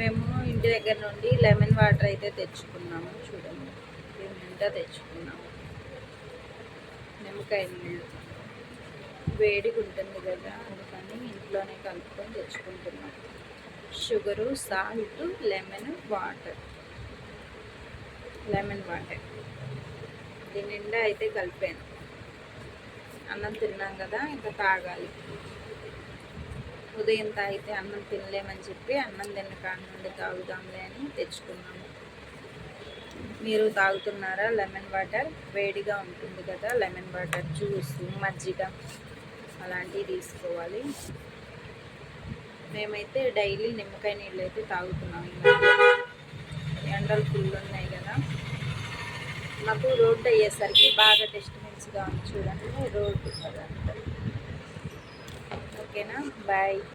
మేము ఇంటి దగ్గర నుండి లెమన్ వాటర్ అయితే తెచ్చుకున్నాము. చూడండి, దీని నిండా తెచ్చుకున్నాము. నిమ్మకాయ నీళ్ళు వేడిగా ఉంటుంది కదా, అందుకని ఇంట్లోనే కలుపుకొని తెచ్చుకుంటున్నాం. షుగరు, సాల్ట్, లెమన్ వాటర్ దీని నిండా అయితే కలిపాను. అన్నం తిన్నాం కదా, ఇంకా తాగాలి. ఉదయం తాగితే అన్నం తినలేమని చెప్పి అన్నం తిన్న కాడి నుండి తాగుదాంలే అని తెచ్చుకున్నాము. మీరు తాగుతున్నారా లెమన్ వాటర్? వేడిగా ఉంటుంది కదా, లెమన్ వాటర్, జ్యూస్, మజ్జిగ అలాంటివి తీసుకోవాలి. మేమైతే డైలీ నిమ్మకాయ నీళ్ళు అయితే తాగుతున్నాం. ఎండలు ఫుల్ ఉన్నాయి కదా. మాకు రోడ్డు అయ్యేసరికి బాగా డిస్టర్బెన్స్గా ఉంది. చూడండి, రోడ్డు కదా. ఓకేనా, బాయ్.